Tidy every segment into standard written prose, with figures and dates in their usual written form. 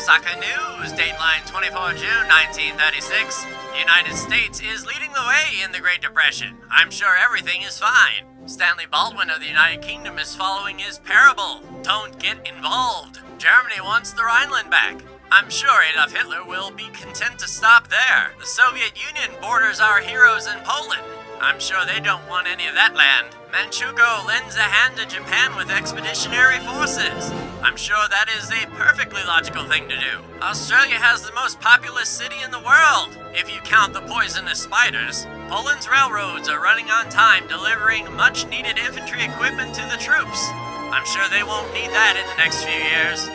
Soccer News, dateline 24 June 1936. The United States is leading the way in the Great Depression. I'm sure everything is fine. Stanley Baldwin of the United Kingdom is following his parable. Don't get involved. Germany wants the Rhineland back. I'm sure Adolf Hitler will be content to stop there. The Soviet Union borders our heroes in Poland. I'm sure they don't want any of that land. Manchukuo lends a hand to Japan with expeditionary forces. I'm sure that is a perfectly logical thing to do. Australia has the most populous city in the world, if you count the poisonous spiders. Poland's railroads are running on time, delivering much-needed infantry equipment to the troops. I'm sure they won't need that in the next few years.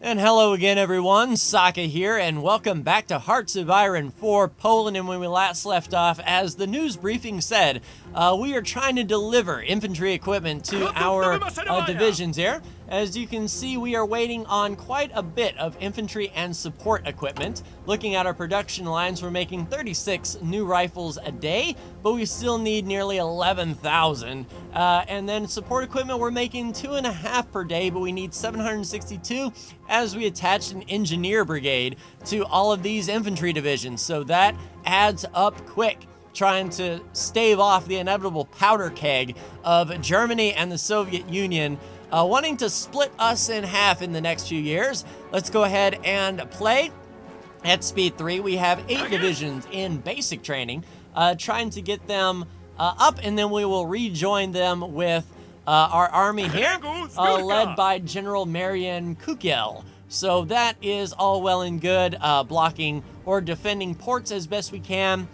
And hello again, everyone. Saka here, and welcome back to Hearts of Iron for Poland. And when we last left off, as the news briefing said, we are trying to deliver infantry equipment to our divisions here. As you can see, we are waiting on quite a bit of infantry and support equipment. Looking at our production lines, we're making 36 new rifles a day, but we still need nearly 11,000. And then support equipment, we're making 2.5 per day, but we need 762 as we attached an engineer brigade to all of these infantry divisions. So that adds up quick, trying to stave off the inevitable powder keg of Germany and the Soviet Union wanting to split us in half in the next few years. Let's go ahead and play. At speed 3, we have 8 divisions in basic training, trying to get them up, and then we will rejoin them with our army here, led by General Marian Kukiel. So that is all well and good, blocking or defending ports as best we can,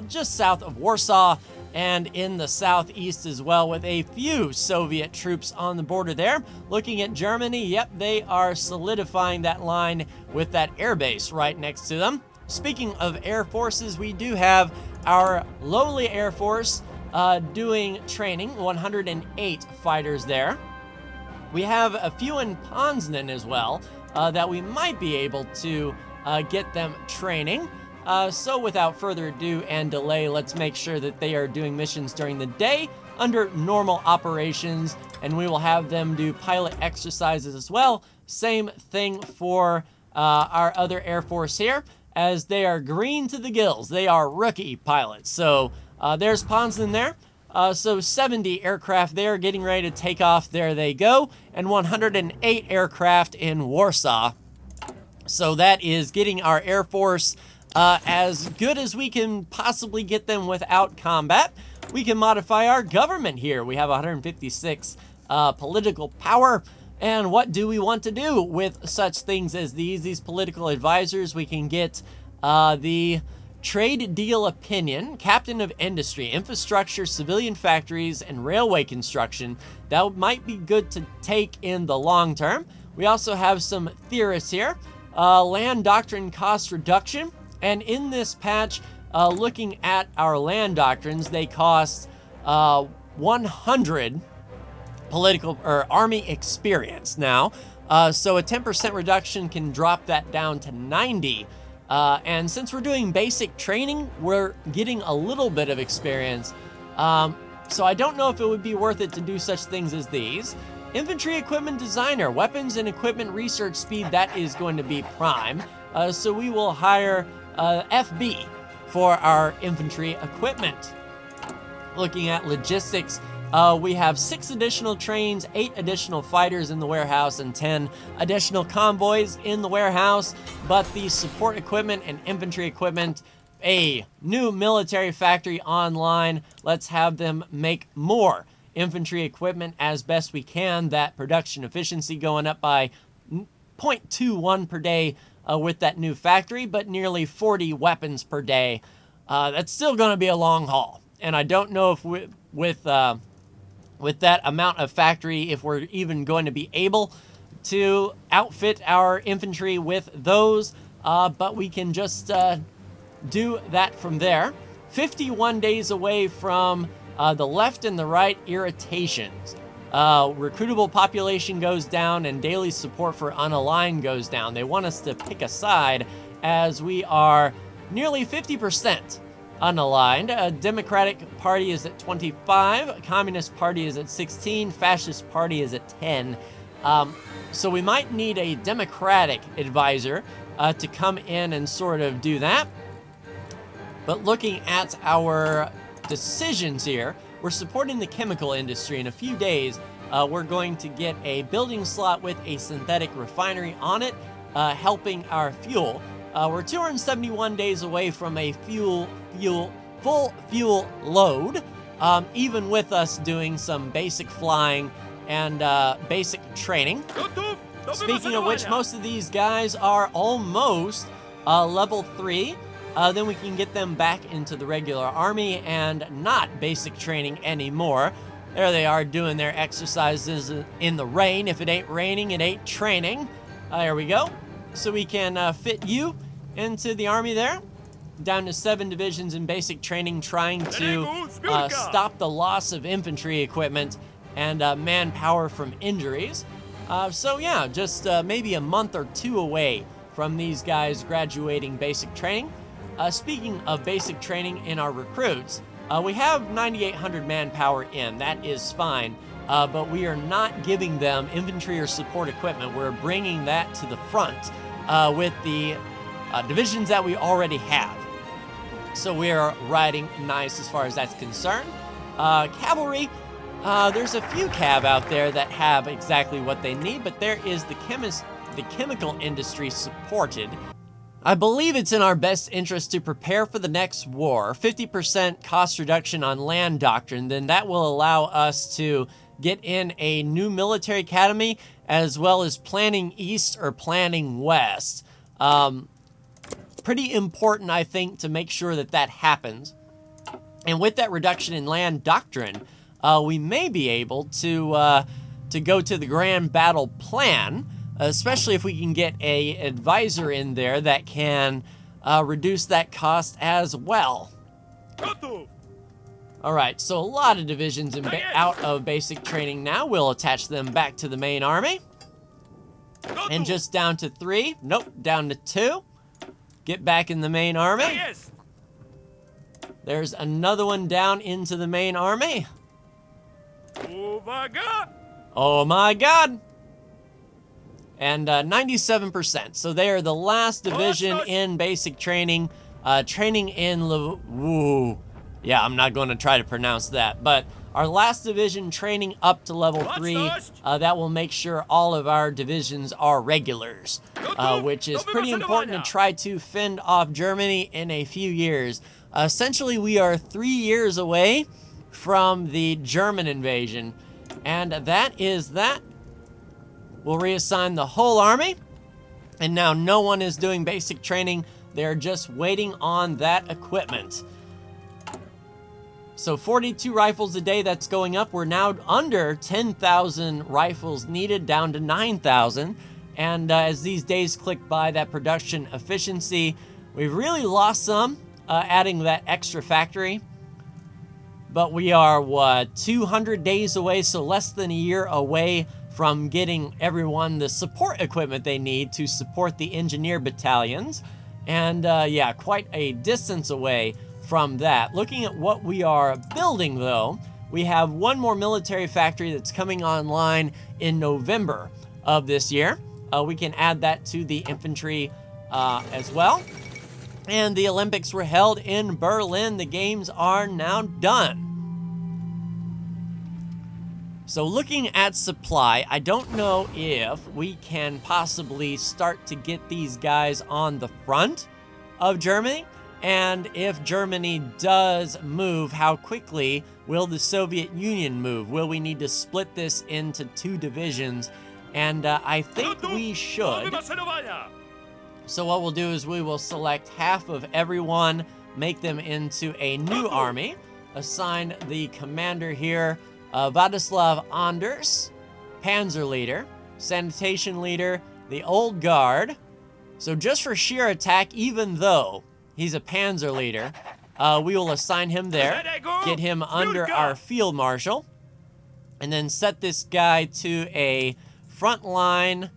just south of Warsaw, and in the southeast as well, with a few Soviet troops on the border there. Looking at Germany, yep, they are solidifying that line with that airbase right next to them. Speaking of air forces, we do have our lowly air force doing training, 108 fighters there. We have a few in Poznan as well that we might be able to get them training. So without further ado and delay, let's make sure that they are doing missions during the day under normal operations, and we will have them do pilot exercises as well. Same thing for our other Air Force here, as they are green to the gills. They are rookie pilots. So there's Poznan there. So 70 aircraft there getting ready to take off. There they go. And 108 aircraft in Warsaw. So that is getting our Air Force as good as we can possibly get them without combat. We can modify our government here. We have 156 political power. And what do we want to do with such things as these political advisors? We can get the trade deal opinion, captain of industry, infrastructure, civilian factories, and railway construction. That might be good to take in the long term. We also have some theorists here. Land doctrine cost reduction. And in this patch, looking at our land doctrines, they cost 100 political or army experience now. So a 10% reduction can drop that down to 90. And since we're doing basic training, we're getting a little bit of experience. So I don't know if it would be worth it to do such things as these. Infantry equipment designer, weapons and equipment research speed, that is going to be prime. So we will hire FB for our infantry equipment. Looking at logistics, we have 6 additional trains, 8 additional fighters in the warehouse, and 10 additional convoys in the warehouse. But the support equipment and infantry equipment, a new military factory online. Let's have them make more infantry equipment as best we can. That production efficiency going up by 0.21 per day with that new factory, but nearly 40 weapons per day. That's still going to be a long haul. And I don't know if with that amount of factory, if we're even going to be able to outfit our infantry with those, but we can just do that from there. 51 days away from the left and the right irritations. Recruitable population goes down and daily support for unaligned goes down. They want us to pick a side as we are nearly 50% unaligned. Democratic Party is at 25, Communist Party is at 16, Fascist Party is at 10. So we might need a Democratic advisor to come in and sort of do that. But looking at our decisions here, we're supporting the chemical industry. In a few days, we're going to get a building slot with a synthetic refinery on it, helping our fuel. We're 271 days away from a full fuel load, even with us doing some basic flying and basic training. Speaking of which, most of these guys are almost level 3. Then we can get them back into the regular army and not basic training anymore. There they are doing their exercises in the rain. If it ain't raining, it ain't training. There we go. So we can fit you into the army there. Down to 7 divisions in basic training, trying to stop the loss of infantry equipment and manpower from injuries. So yeah, just maybe a month or 2 away from these guys graduating basic training. Speaking of basic training in our recruits, we have 9,800 manpower in. That is fine, but we are not giving them infantry or support equipment. We're bringing that to the front with the divisions that we already have. So we are riding nice as far as that's concerned. Cavalry, there's a few cav out there that have exactly what they need, but there is the chemical industry supported. I believe it's in our best interest to prepare for the next war. 50% cost reduction on land doctrine, then that will allow us to get in a new military academy as well as planning east or planning west. Pretty important, I think, to make sure that that happens. And with that reduction in land doctrine, we may be able to go to the grand battle plan, especially if we can get a advisor in there that can reduce that cost as well. All right, so a lot of divisions out of basic training now. We'll attach them back to the main army. And just down to 3. Nope, down to 2. Get back in the main army. There's another one down into the main army. Oh my god! Oh my god! And 97%. So they are the last division in basic training. Training in Woo. Yeah, I'm not going to try to pronounce that. But our last division training up to level 3. That will make sure all of our divisions are regulars. Which is pretty important to try to fend off Germany in a few years. Essentially, we are 3 years away from the German invasion. And that is that. We'll reassign the whole army. And now no one is doing basic training. They're just waiting on that equipment. So 42 rifles a day, that's going up. We're now under 10,000 rifles needed, down to 9,000. And as these days click by, that production efficiency, we've really lost some, adding that extra factory. But we are, 200 days away, so less than a year away from getting everyone the support equipment they need to support the engineer battalions. And yeah, quite a distance away from that. Looking at what we are building, though, we have one more military factory that's coming online in November of this year. We can add that to the infantry as well. And the Olympics were held in Berlin. The games are now done. So looking at supply, I don't know if we can possibly start to get these guys on the front of Germany. And if Germany does move, how quickly will the Soviet Union move? Will we need to split this into 2 divisions? And I think we should. So what we'll do is we will select half of everyone, make them into a new army, assign the commander here, Vladislav Anders, Panzer Leader, Sanitation Leader, the Old Guard. So just for sheer attack, even though he's a Panzer Leader, we will assign him there, get him under our Field Marshal, and then set this guy to a front line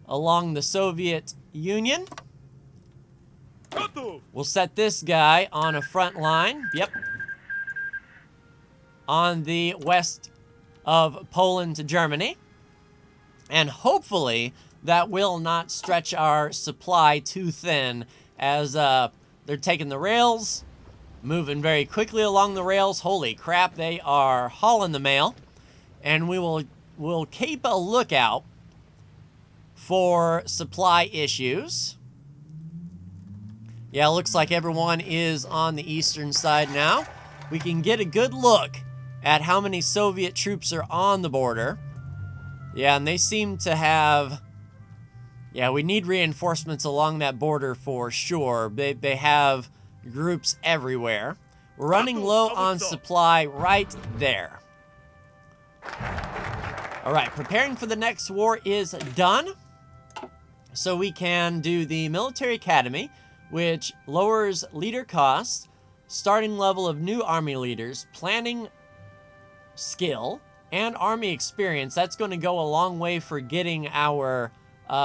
along the Soviet Union. We'll set this guy on a front line, yep, on the west of Poland to Germany. And hopefully that will not stretch our supply too thin, as they're taking the rails, moving very quickly along the rails. Holy crap, they are hauling the mail. And we'll keep a lookout for supply issues. Yeah, looks like everyone is on the eastern side now. We can get a good look at how many Soviet troops are on the border. Yeah, and they seem to have... Yeah, we need reinforcements along that border for sure. They have groups everywhere. We're running low on supply right there. All right, preparing for the next war is done. So we can do the military academy, which lowers leader costs, starting level of new army leaders, planning skill, and army experience. That's going to go a long way for getting our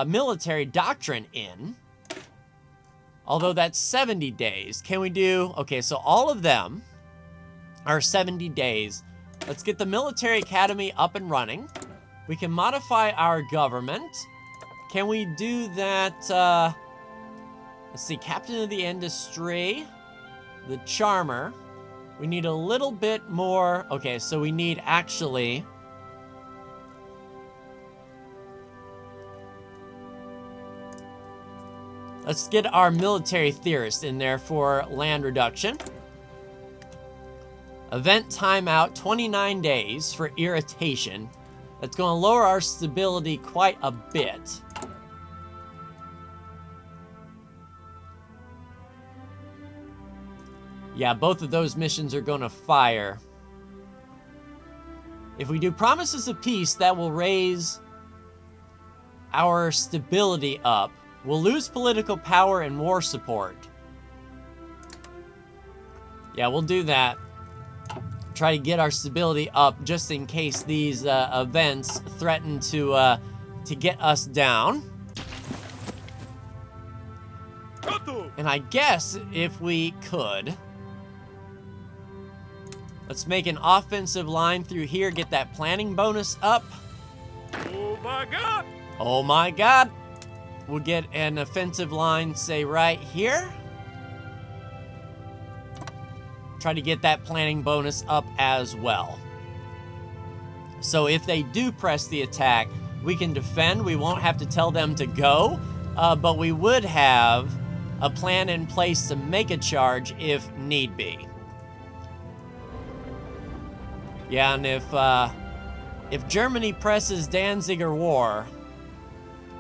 military doctrine in. Although that's 70 days. Can we do... Okay, so all of them are 70 days. Let's get the military academy up and running. We can modify our government. Can we do that? Let's see, captain of the industry, the charmer. We need a little bit more. Okay, so we need actually... Let's get our military theorist in there for land reduction. Event timeout, 29 days for irritation. That's going to lower our stability quite a bit. Yeah, both of those missions are going to fire. If we do promises of peace, that will raise our stability up. We'll lose political power and war support. Yeah, we'll do that. Try to get our stability up just in case these events threaten to get us down. And I guess if we could... Let's make an offensive line through here, get that planning bonus up. Oh my god! Oh my god! We'll get an offensive line, say, right here. Try to get that planning bonus up as well. So if they do press the attack, we can defend. We won't have to tell them to go, but we would have a plan in place to make a charge if need be. Yeah, and if Germany presses Danziger War,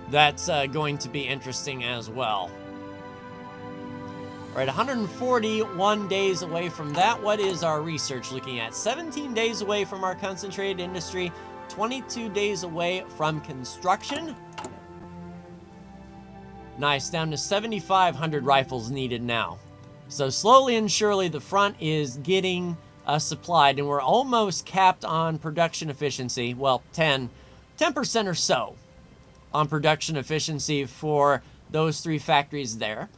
that's going to be interesting as well. All right, 141 days away from that. What is our research looking at? 17 days away from our concentrated industry, 22 days away from construction. Nice, down to 7,500 rifles needed now. So slowly and surely the front is getting supplied, and we're almost capped on production efficiency. Well, 10% or so on production efficiency for those three factories there.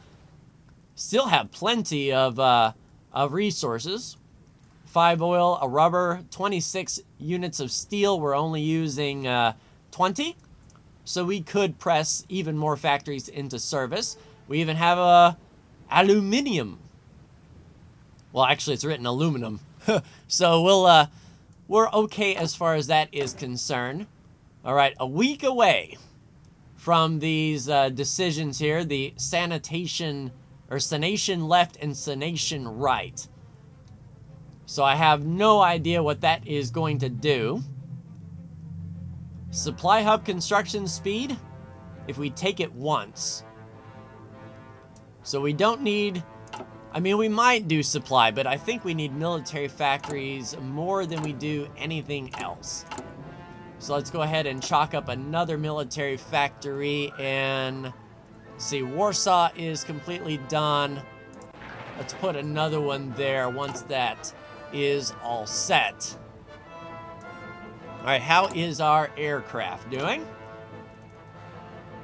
Still have plenty of resources. 5 oil, a rubber, 26 units of steel. We're only using 20. So we could press even more factories into service. We even have aluminium. Well, actually, it's written aluminum. So we're okay as far as that is concerned. All right, a week away from these decisions here, the sanitation or sanation left and sanation right. So I have no idea what that is going to do. Supply hub construction speed, if we take it once. So we don't need... I mean, we might do supply, but I think we need military factories more than we do anything else. So let's go ahead and chalk up another military factory, and let's see, Warsaw is completely done. Let's put another one there once that is all set. All right, how is our aircraft doing?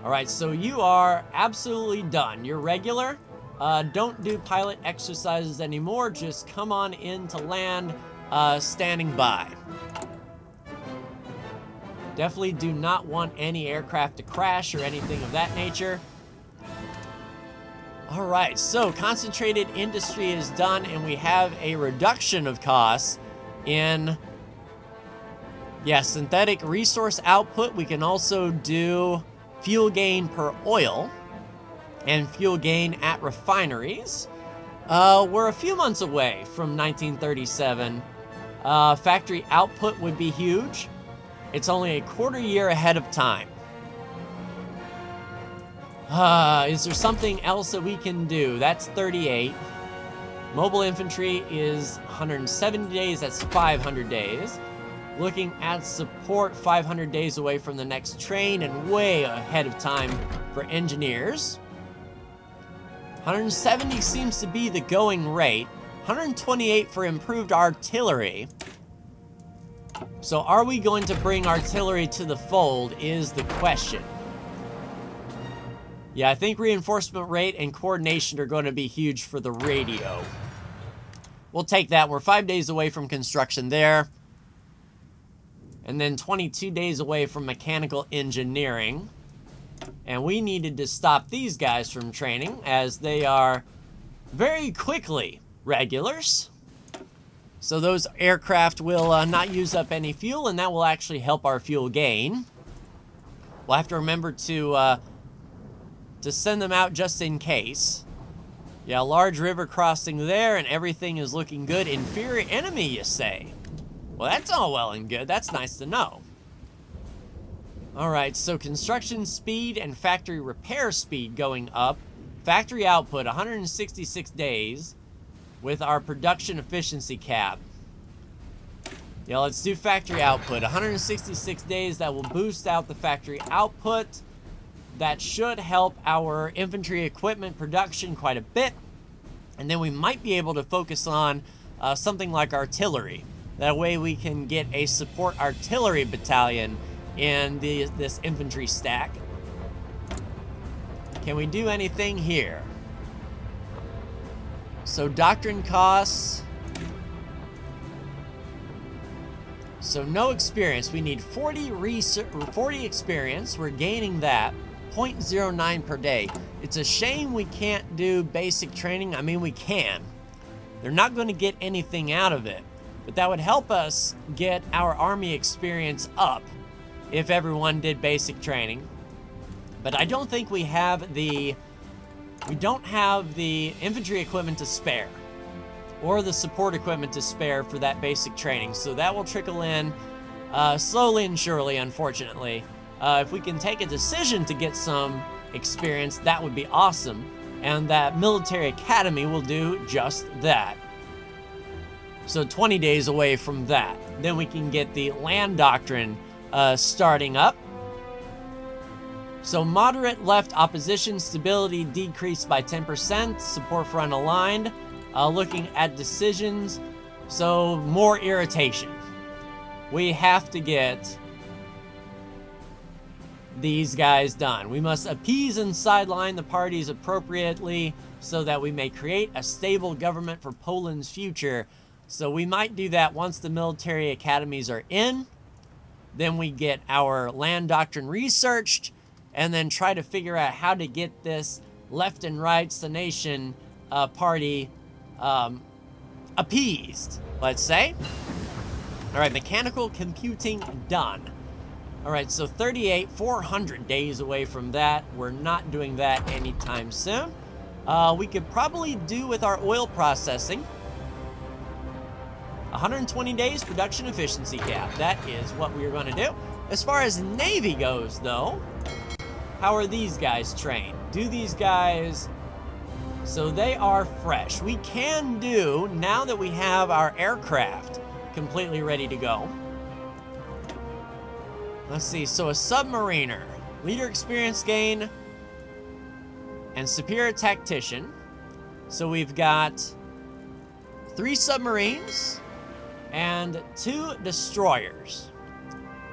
All right, so you are absolutely done. You're regular. Don't do pilot exercises anymore. Just come on in to land, standing by. Definitely do not want any aircraft to crash or anything of that nature. All right, so concentrated industry is done, and we have a reduction of costs in, synthetic resource output. We can also do fuel gain per oil and fuel gain at refineries. We're a few months away from 1937. Factory output would be huge. It's only a quarter year ahead of time. Is there something else that we can do? That's 38. Mobile infantry is 170 days. That's 500 days. Looking at support, 500 days away from the next train and way ahead of time for engineers. 170 seems to be the going rate. 128 for improved artillery. So are we going to bring artillery to the fold is the question. Yeah, I think reinforcement rate and coordination are going to be huge for the radio. We'll take that. We're 5 days away from construction there. And then 22 days away from mechanical engineering. And we needed to stop these guys from training as they are very quickly regulars. So those aircraft will not use up any fuel, and that will actually help our fuel gain. We'll have to remember to send them out just in case. Yeah, large river crossing there, and everything is looking good. Inferior enemy, you say? Well, that's all well and good. That's nice to know. All right, so construction speed and factory repair speed going up. Factory output, 166 days with our production efficiency cap. Yeah, let's do factory output. 166 days, that will boost out the factory output. That should help our infantry equipment production quite a bit. And then we might be able to focus on something like artillery. That way we can get a support artillery battalion in this infantry stack. Can we do anything here? So Doctrine costs. So no experience. We need 40 experience. We're gaining that. 0.09 per day. It's a shame we can't do basic training. I mean, we can. They're not going to get anything out of it. But that would help us get our army experience up if everyone did basic training. But I don't think we have the... We don't have the infantry equipment to spare. Or the support equipment to spare for that basic training. So that will trickle in slowly and surely, unfortunately. If we can take a decision to get some experience, that would be awesome. And that military academy will do just that. So 20 days away from that. Then we can get the land doctrine starting up. So moderate left opposition stability decreased by 10%. Support for unaligned. Looking at decisions. So more irritation. We have to get these guys done. We must appease and sideline the parties appropriately so that we may create a stable government for Poland's future. So we might do that once the military academies are in. Then we get our land doctrine researched and then try to figure out how to get this left and right the nation party appeased, let's say. All right, mechanical computing done. All right, so 38, 400 days away from that. We're not doing that anytime soon. We could probably do with our oil processing. 120 days production efficiency cap. That is what we're going to do. As far as Navy goes, though, how are these guys trained? Do these guys... So they are fresh. We can do, now that we have our aircraft completely ready to go. Let's see, so a submariner, leader experience gain, and superior tactician. So we've got 3 submarines and 2 destroyers.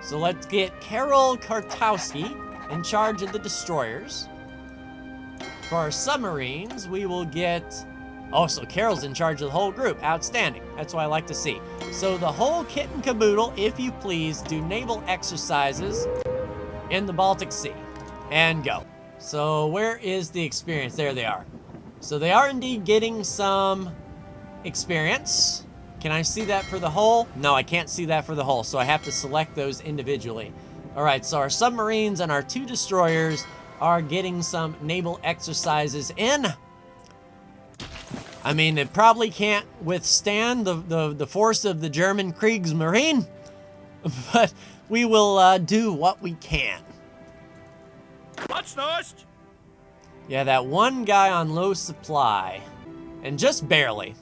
So let's get Karol Kartowski in charge of the destroyers. For our submarines, we will get Oh, so Carol's in charge of the whole group. Outstanding. That's what I like to see. So the whole kit and caboodle, if you please, do naval exercises in the Baltic Sea. And go. So where is the experience? There they are. So they are indeed getting some experience. Can I see that for the whole? No, I can't see that for the whole, so I have to select those individually. All right, so our submarines and our 2 destroyers are getting some naval exercises in. I mean, it probably can't withstand the force of the German Kriegsmarine, but we will do what we can. That's nice. Yeah, that one guy on low supply, and just barely.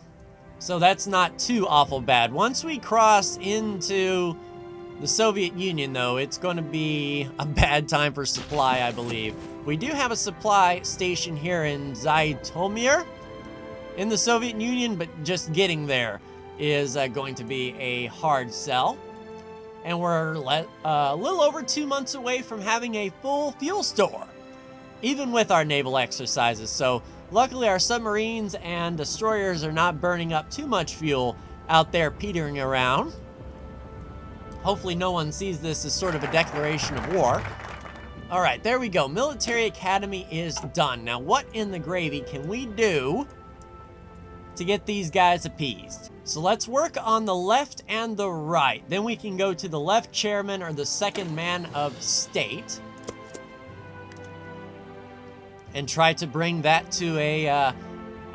So that's not too awful bad. Once we cross into the Soviet Union, though, it's going to be a bad time for supply, I believe. We do have a supply station here in Zhytomyr in the Soviet Union, but just getting there is going to be a hard sell. And we're a little over 2 months away from having a full fuel store, even with our naval exercises. So luckily our submarines and destroyers are not burning up too much fuel out there petering around. Hopefully no one sees this as sort of a declaration of war. All right, there we go. Military Academy is done. Now what in the gravy can we do to get these guys appeased? So let's work on the left and the right. Then we can go to the left chairman or the second man of state and try to bring that to a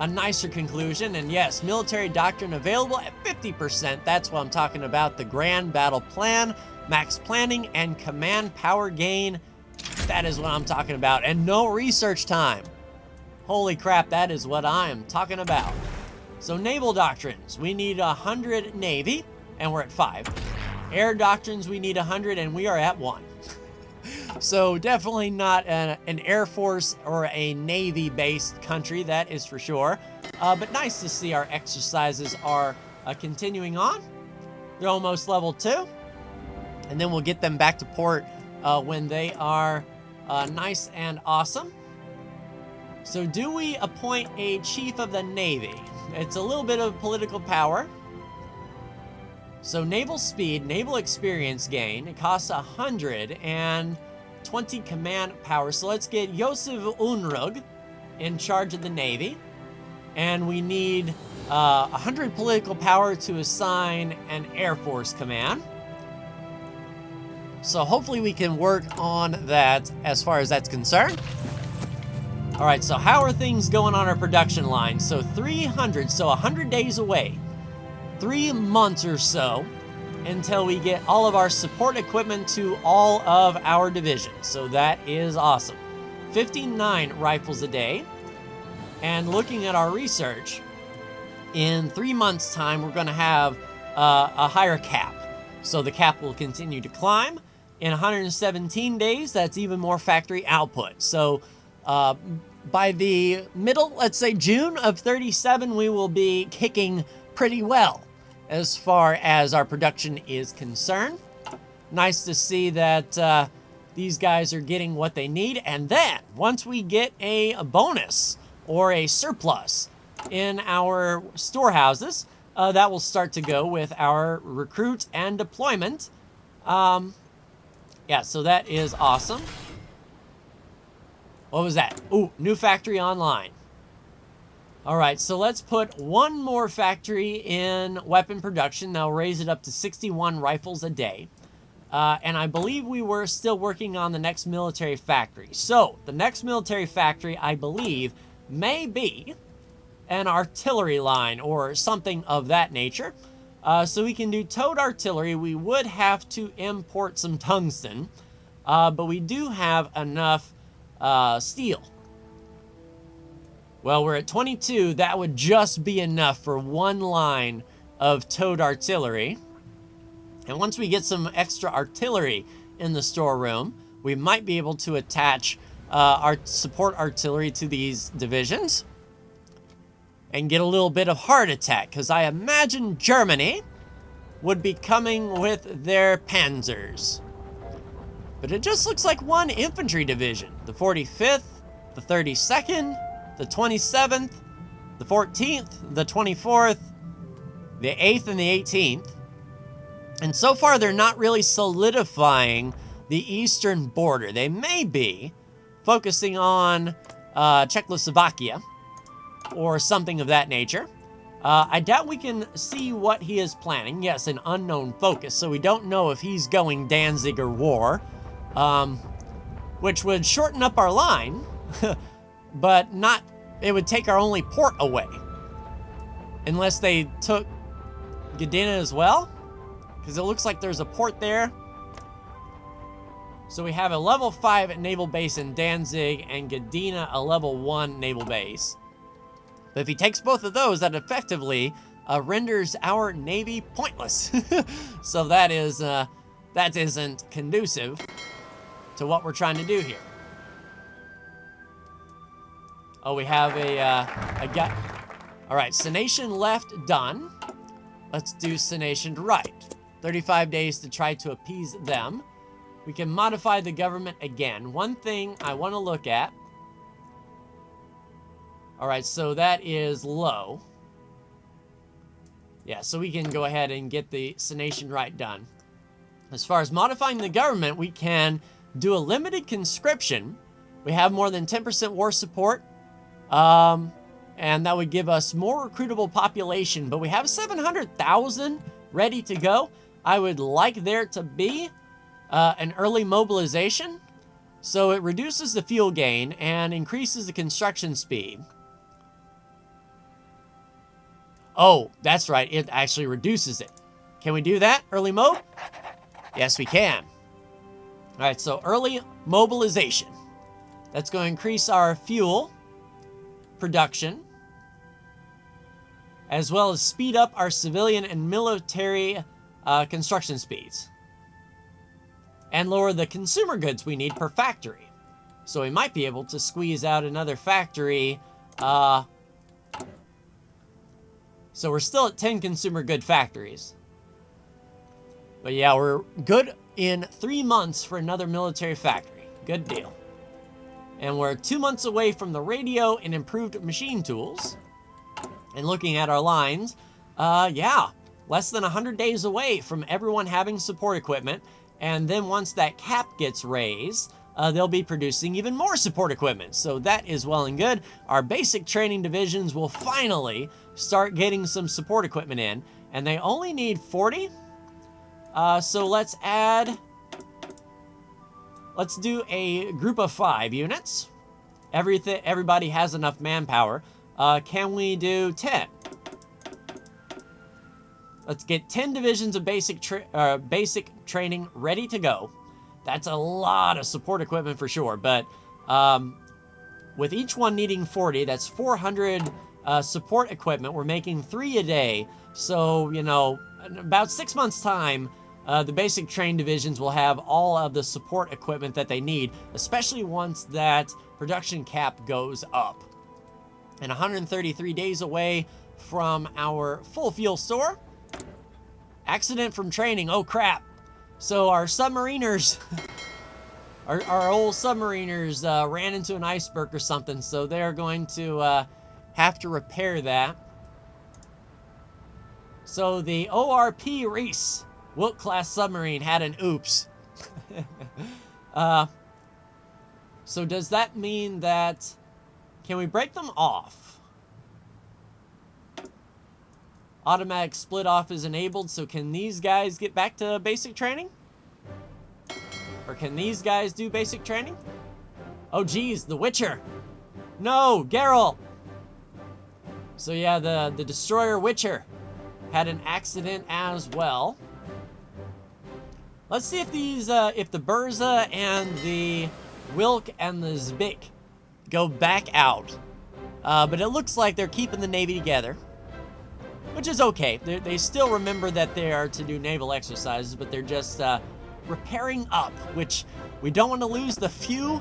nicer conclusion. And yes, military doctrine available at 50%. That's what I'm talking about. The grand battle plan, max planning, and command power gain. That is what I'm talking about. And no research time. Holy crap, that is what I am talking about. So naval doctrines, we need 100 Navy, and we're at 5. Air doctrines, we need 100, and we are at 1. So definitely not an Air Force or a Navy-based country, that is for sure. But nice to see our exercises are continuing on. They're almost level 2. And then we'll get them back to port when they are nice and awesome. So do we appoint a chief of the Navy? It's a little bit of political power. So naval speed, naval experience gain. It costs 120 command power. So let's get Josef Unrug in charge of the Navy. And we need 100 political power to assign an Air Force command. So hopefully we can work on that as far as that's concerned. All right, so how are things going on our production line? So 300, so 100 days away. 3 months or so until we get all of our support equipment to all of our divisions. So that is awesome. 59 rifles a day. And looking at our research, in 3 months' time, we're going to have a higher cap. So the cap will continue to climb. In 117 days, that's even more factory output. So by the middle, let's say June of 37, we will be kicking pretty well as far as our production is concerned. Nice to see that these guys are getting what they need. And then once we get a bonus or a surplus in our storehouses, that will start to go with our recruit and deployment. Yeah, so that is awesome. What was that? Ooh, new factory online. All right, so let's put one more factory in weapon production. That'll raise it up to 61 rifles a day. And I believe we were still working on the next military factory. So the next military factory, I believe, may be an artillery line or something of that nature. So we can do towed artillery. We would have to import some tungsten, but we do have enough steel. Well, we're at 22. That would just be enough for one line of towed artillery. And once we get some extra artillery in the storeroom, we might be able to attach our support artillery to these divisions and get a little bit of heart attack, because I imagine Germany would be coming with their panzers. But it just looks like one infantry division. The 45th, the 32nd, the 27th, the 14th, the 24th, the 8th, and the 18th. And so far, they're not really solidifying the eastern border. They may be focusing on Czechoslovakia or something of that nature. I doubt we can see what he is planning. Yes, an unknown focus, so we don't know if he's going Danzig or war, which would shorten up our line, but not, it would take our only port away. Unless they took Gdynia as well, because it looks like there's a port there. So we have a level 5 naval base in Danzig and Gdynia a level 1 naval base. But if he takes both of those, that effectively renders our navy pointless. So that isn't conducive to what we're trying to do here. Oh, we have a guy. All right, Senation left, done. Let's do Senation right. 35 days to try to appease them. We can modify the government again. One thing I want to look at. All right, so that is low. Yeah, so we can go ahead and get the Senation right done. As far as modifying the government, we can do a limited conscription. We have more than 10% war support. And that would give us more recruitable population. But we have 700,000 ready to go. I would like there to be an early mobilization. So it reduces the fuel gain and increases the construction speed. Oh, that's right. It actually reduces it. Can we do that? Early mode? Yes, we can. All right, so early mobilization. That's going to increase our fuel production, as well as speed up our civilian and military construction speeds. And lower the consumer goods we need per factory. So we might be able to squeeze out another factory. So we're still at 10 consumer good factories. But yeah, we're good in 3 months for another military factory. Good deal. And we're 2 months away from the radio and improved machine tools. And looking at our lines, yeah, less than 100 days away from everyone having support equipment. And then once that cap gets raised, they'll be producing even more support equipment. So that is well and good. Our basic training divisions will finally start getting some support equipment in. And they only need 40. So let's do a group of 5 units. Everybody has enough manpower. Can we do 10? Let's get 10 divisions of basic training ready to go. That's a lot of support equipment for sure, but with each one needing 40, that's 400 support equipment. We're making 3 a day, so, you know, in about 6 months' time, the basic train divisions will have all of the support equipment that they need, especially once that production cap goes up. And 133 days away from our full fuel store. Accident from training, oh crap. So our submariners, our old submariners ran into an iceberg or something, so they're going to have to repair that. So the ORP Reese Wilk-class submarine had an oops. So does that mean that, can we break them off? Automatic split off is enabled, so can these guys get back to basic training? Or can these guys do basic training? Oh geez, the Witcher. No, Geralt. So yeah, the destroyer Witcher had an accident as well. Let's see if these, if the Burza and the Wilk and the Zbik go back out. But it looks like they're keeping the Navy together, which is okay. They still remember that they are to do naval exercises, but they're just repairing up, which we don't want to lose the few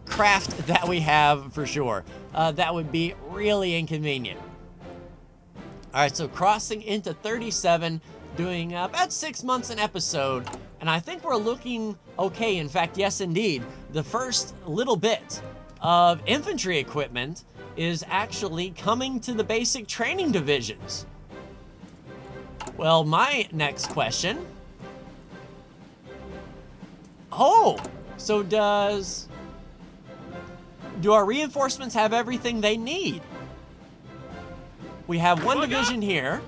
craft that we have for sure. That would be really inconvenient. All right, so crossing into 37, doing about 6 months an episode, and I think we're looking okay. In fact, yes, indeed, the first little bit of infantry equipment is actually coming to the basic training divisions. Well, my next question. Oh, so do our reinforcements have everything they need? We have one division here.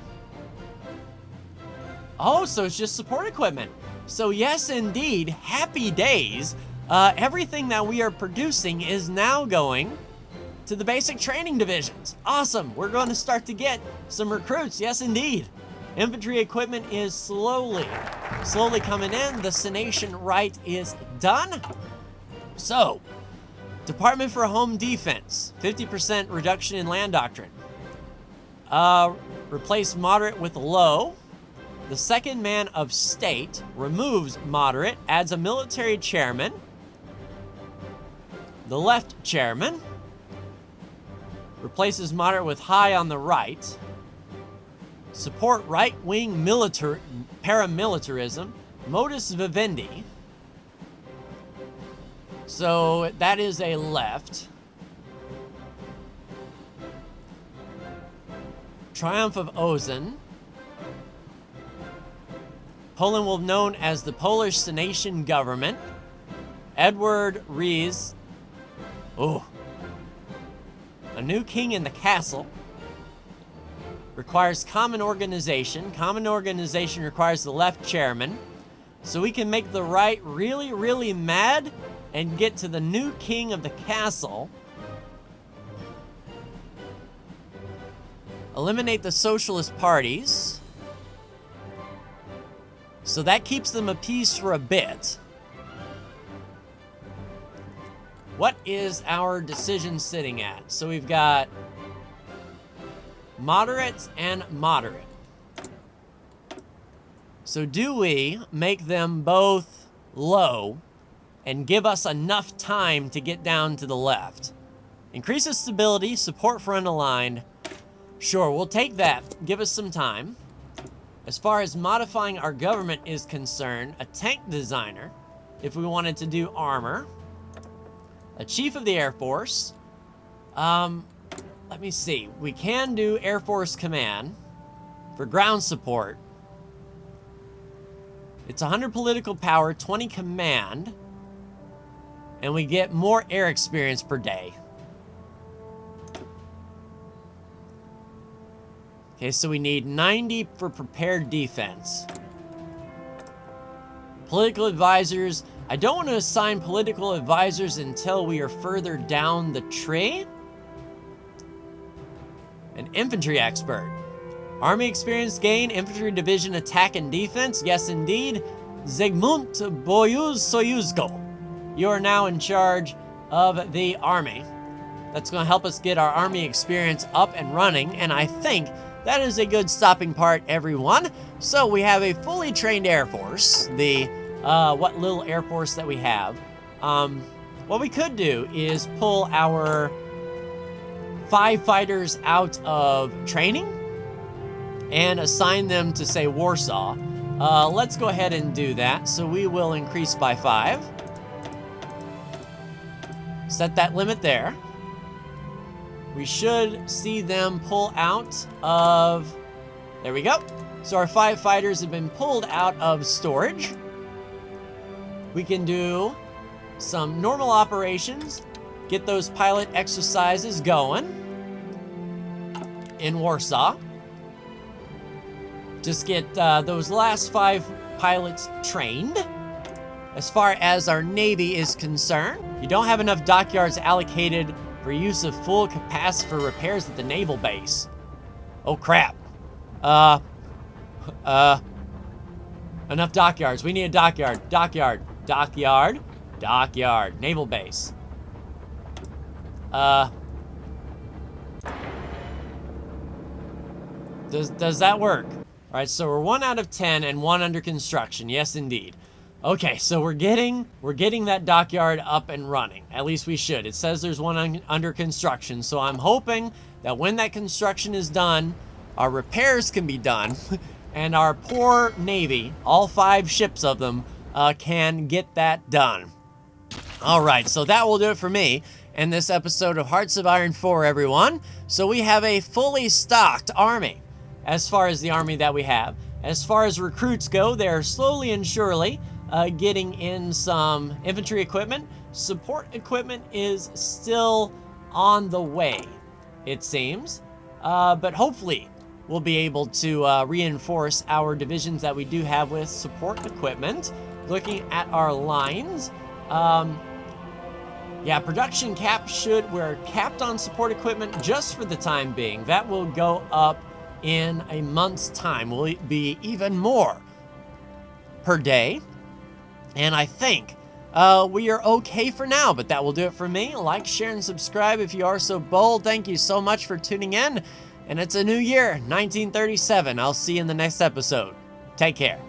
Oh, so it's just support equipment. So yes, indeed, happy days. Everything that we are producing is now going to the basic training divisions. Awesome. We're going to start to get some recruits. Yes, indeed. Infantry equipment is slowly coming in. The Senation right is done. So, Department for Home Defense, 50% reduction in land doctrine. Replace moderate with low. The second man of state removes moderate, adds a military chairman. The left chairman replaces moderate with high on the right. Support right-wing paramilitarism. Modus vivendi. So that is a left. Triumph of Ozen. Poland will be known as the Polish Senation government. Edward Rees. Oh. A new king in the castle. Requires common organization. Common organization requires the left chairman. So we can make the right really, really mad and get to the new king of the castle. Eliminate the socialist parties. So that keeps them appeased for a bit. What is our decision sitting at? So we've got moderate and moderate. So do we make them both low and give us enough time to get down to the left? Increases stability, support for unaligned. Sure, we'll take that. Give us some time. As far as modifying our government is concerned, a tank designer, if we wanted to do armor. A chief of the Air Force. Let me see. We can do Air Force Command for ground support. It's 100 political power, 20 command, and we get more air experience per day. Okay, so we need 90 for prepared defense. Political advisors. I don't want to assign political advisors until we are further down the tree. An infantry expert. Army experience gain, infantry division attack and defense. Yes, indeed. Zygmunt Boyuz Soyuzko. You are now in charge of the army. That's going to help us get our army experience up and running, and I think that is a good stopping part, everyone. So we have a fully trained Air Force, the what little Air Force that we have. What we could do is pull our 5 fighters out of training and assign them to, say, Warsaw. Let's go ahead and do that. So we will increase by 5. Set that limit there. We should see them pull out of... There we go. So our 5 fighters have been pulled out of storage. We can do some normal operations. Get those pilot exercises going in Warsaw. Just get those last 5 pilots trained. As far as our Navy is concerned, you don't have enough dockyards allocated for use of full capacity for repairs at the naval base. Oh crap. Enough dockyards. We need a dockyard. Dockyard. Naval base. Does that work? All right, so we're 1 out of 10 and 1 under construction. Yes, indeed. Okay, so we're getting that dockyard up and running. At least we should. It says there's 1 under construction, so I'm hoping that when that construction is done, our repairs can be done, and our poor Navy, all 5 ships of them, can get that done. All right, so that will do it for me. in this episode of Hearts of Iron 4, everyone. So we have a fully stocked army as far as the army that we have. As far as recruits go, they're slowly and surely getting in some infantry equipment. Support equipment is still on the way, it seems. But hopefully we'll be able to reinforce our divisions that we do have with support equipment. Looking at our lines, yeah, production cap we're capped on support equipment just for the time being. That will go up in a month's time. Will be even more per day. And I think we are okay for now, but that will do it for me. Like, share, and subscribe if you are so bold. Thank you so much for tuning in. And it's a new year, 1937. I'll see you in the next episode. Take care.